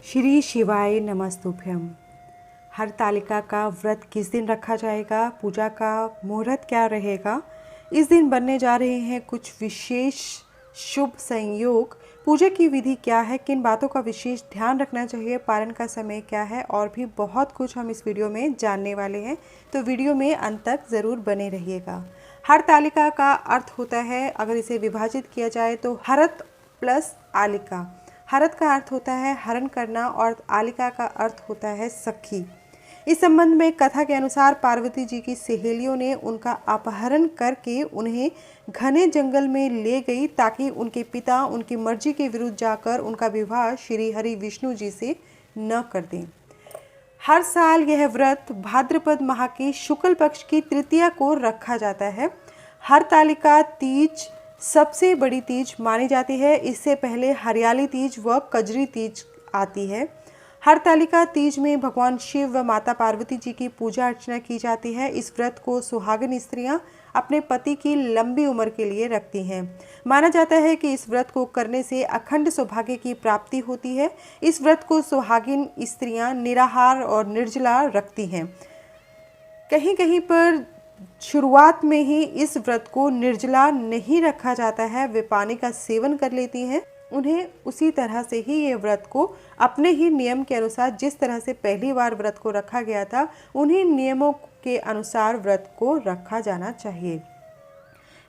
श्री शिवाय नमस्तुभ्यम। हरतालिका का व्रत किस दिन रखा जाएगा, पूजा का मुहूर्त क्या रहेगा, इस दिन बनने जा रहे हैं कुछ विशेष शुभ संयोग, पूजा की विधि क्या है, किन बातों का विशेष ध्यान रखना चाहिए, पारण का समय क्या है और भी बहुत कुछ हम इस वीडियो में जानने वाले हैं। तो वीडियो में अंत तक ज़रूर बने रहिएगा। हरतालिका का अर्थ होता है, अगर इसे विभाजित किया जाए तो हरत प्लस आलिका। हरत का अर्थ होता है हरण करना और आलिका का अर्थ होता है सखी। इस संबंध में कथा के अनुसार पार्वती जी की सहेलियों ने उनका अपहरण करके उन्हें घने जंगल में ले गई ताकि उनके पिता उनकी मर्जी के विरुद्ध जाकर उनका विवाह श्री हरि विष्णु जी से न कर दें। हर साल यह व्रत भाद्रपद माह की शुक्ल पक्ष की तृतीया को रखा जाता है। हरतालिका तीज सबसे बड़ी तीज मानी जाती है। इससे पहले हरियाली तीज व कजरी तीज आती है। हरतालिका तीज में भगवान शिव व माता पार्वती जी की पूजा अर्चना की जाती है। इस व्रत को सुहागिन स्त्रियां अपने पति की लंबी उम्र के लिए रखती हैं। माना जाता है कि इस व्रत को करने से अखंड सौभाग्य की प्राप्ति होती है। इस व्रत को सुहागिन स्त्रियां निराहार और निर्जला रखती हैं। कहीं कहीं पर शुरुआत में ही इस व्रत को निर्जला नहीं रखा जाता है, वे पानी का सेवन कर लेती हैं। उन्हें उसी तरह से ही ये व्रत को अपने ही नियम के अनुसार, जिस तरह से पहली बार व्रत को रखा गया था, उन्हीं नियमों के अनुसार व्रत को रखा जाना चाहिए।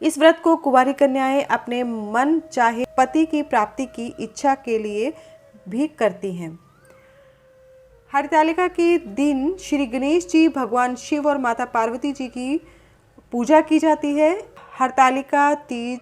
इस व्रत को कुंवारी कन्याएं अपने मन चाहे पति की प्राप्ति की इच्छा के लिए भी करती हैं। हरतालिका के दिन श्री गणेश जी, भगवान शिव और माता पार्वती जी की पूजा की जाती है। हरतालिका तीज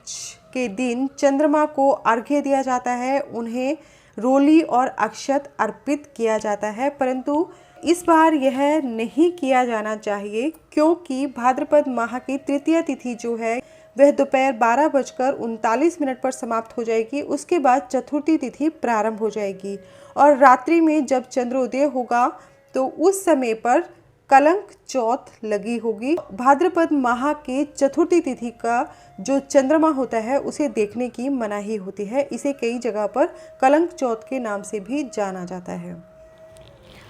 के दिन चंद्रमा को अर्घ्य दिया जाता है, उन्हें रोली और अक्षत अर्पित किया जाता है, परंतु इस बार यह नहीं किया जाना चाहिए क्योंकि भाद्रपद माह की तृतीया तिथि जो है वह दोपहर 12:39 पर समाप्त हो जाएगी। उसके बाद चतुर्थी तिथि प्रारंभ हो जाएगी और रात्रि में जब चंद्रोदय होगा तो उस समय पर कलंक चौथ लगी होगी। भाद्रपद माह के चतुर्थी तिथि का जो चंद्रमा होता है उसे देखने की मनाही होती है। इसे कई जगह पर कलंक चौथ के नाम से भी जाना जाता है।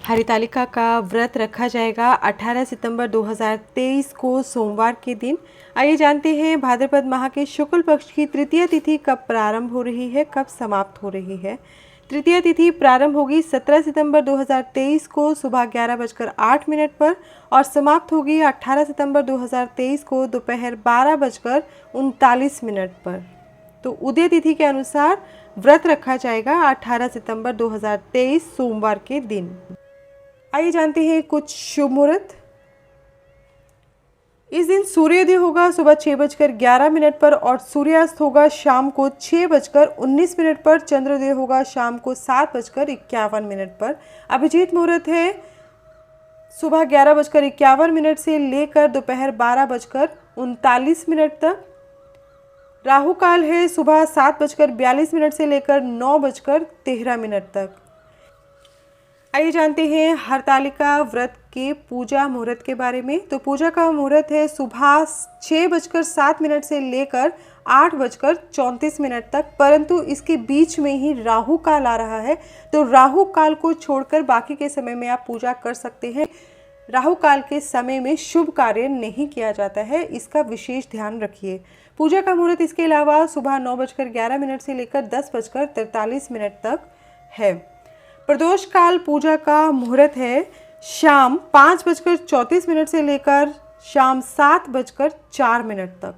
हरतालिका का व्रत रखा जाएगा 18 सितंबर 2023 को सोमवार के दिन। आइए जानते हैं भाद्रपद माह के शुक्ल पक्ष की तृतीया तिथि कब प्रारंभ हो रही है, कब समाप्त हो रही है। तृतीया तिथि प्रारंभ होगी 17 सितंबर 2023 को सुबह 11:08 पर और समाप्त होगी 18 सितंबर 2023 को दोपहर 12:39 पर। तो उदय तिथि के अनुसार व्रत रखा जाएगा 18 सितंबर 2023 सोमवार के दिन। आइए जानते हैं कुछ शुभ मुहूर्त। इस दिन सूर्योदय होगा सुबह 6:11 पर और सूर्यास्त होगा शाम को 6:19 पर। चंद्रोदय होगा शाम को 7:51 पर। अभिजीत मुहूर्त है सुबह 11:51 से लेकर दोपहर 12:39 तक। राहु काल है सुबह 7:42 से लेकर 9:13 तक। आइए जानते हैं हरतालिका व्रत के पूजा मुहूर्त के बारे में। तो पूजा का मुहूर्त है सुबह 6:07 से लेकर 8:34 तक, परंतु इसके बीच में ही राहु काल आ रहा है, तो राहु काल को छोड़कर बाकी के समय में आप पूजा कर सकते हैं। राहु काल के समय में शुभ कार्य नहीं किया जाता है, इसका विशेष ध्यान रखिए। पूजा का मुहूर्त इसके अलावा सुबह 9:11 से लेकर 10:43 तक है। प्रदोष काल पूजा का मुहूर्त है शाम 5:34 से लेकर शाम 7:04 तक।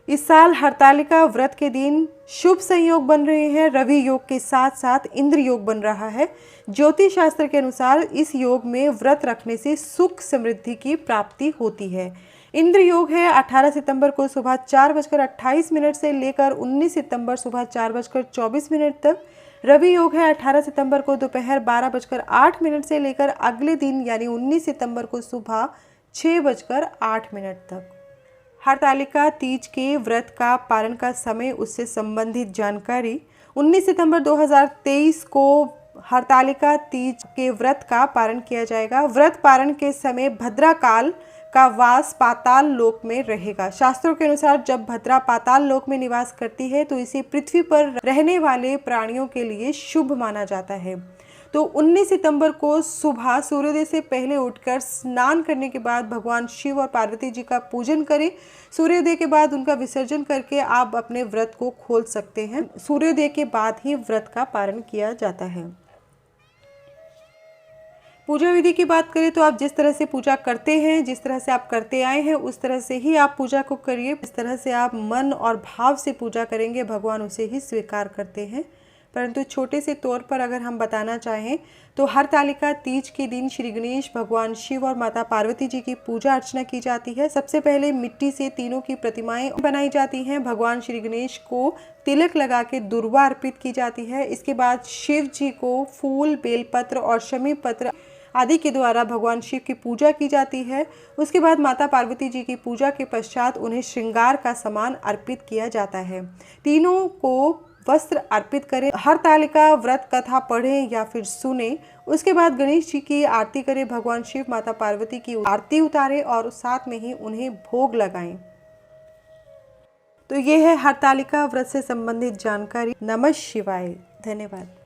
इस साल हरतालिका व्रत के दिन शुभ संयोग बन रहे हैं। रवि योग के साथ साथ इंद्र योग बन रहा है। ज्योतिष शास्त्र के अनुसार इस योग में व्रत रखने से सुख समृद्धि की प्राप्ति होती है। इंद्र योग है 18 सितंबर को सुबह 4:28 से लेकर 19 सितंबर सुबह 4:24 तक। रवि योग है 18 सितंबर को दोपहर 12:08 से लेकर अगले दिन यानी 19 सितंबर को सुबह 6:08 तक। हरतालिका तीज के व्रत का पारण का समय, उससे संबंधित जानकारी। 19 सितंबर 2023 को हरतालिका तीज के व्रत का पारण किया जाएगा। व्रत पारण के समय भद्रा काल का वास पाताल लोक में रहेगा। शास्त्रों के अनुसार जब भद्रा पाताल लोक में निवास करती है तो इसे पृथ्वी पर रहने वाले प्राणियों के लिए शुभ माना जाता है। तो 19 सितंबर को सुबह सूर्योदय से पहले उठकर स्नान करने के बाद भगवान शिव और पार्वती जी का पूजन करें। सूर्योदय के बाद उनका विसर्जन करके आप अपने व्रत को खोल सकते हैं। सूर्योदय के बाद ही व्रत का पारण किया जाता है। पूजा विधि की बात करें तो आप जिस तरह से पूजा करते हैं, जिस तरह से आप करते आए हैं, उस तरह से ही आप पूजा को करिए। इस तरह से आप मन और भाव से पूजा करेंगे, भगवान उसे ही स्वीकार करते हैं। परंतु छोटे से तौर पर अगर हम बताना चाहें तो हरतालिका तीज के दिन श्री गणेश, भगवान शिव और माता पार्वती जी की पूजा अर्चना की जाती है। सबसे पहले मिट्टी से तीनों की प्रतिमाएं बनाई जाती हैं। भगवान श्री गणेश को तिलक लगा के दुर्वा अर्पित की जाती है। इसके बाद शिव जी को फूल, बेलपत्र और शमी पत्र आदि के द्वारा भगवान शिव की पूजा की जाती है। उसके बाद माता पार्वती जी की पूजा के पश्चात उन्हें श्रृंगार का सामान अर्पित किया जाता है। तीनों को वस्त्र अर्पित करें, हरतालिका व्रत कथा पढ़ें या फिर सुने। उसके बाद गणेश जी की आरती करें, भगवान शिव, माता पार्वती की आरती उतारें और साथ में ही उन्हें भोग लगाएं। तो ये है हरतालिका व्रत से संबंधित जानकारी। नमः शिवाय। धन्यवाद।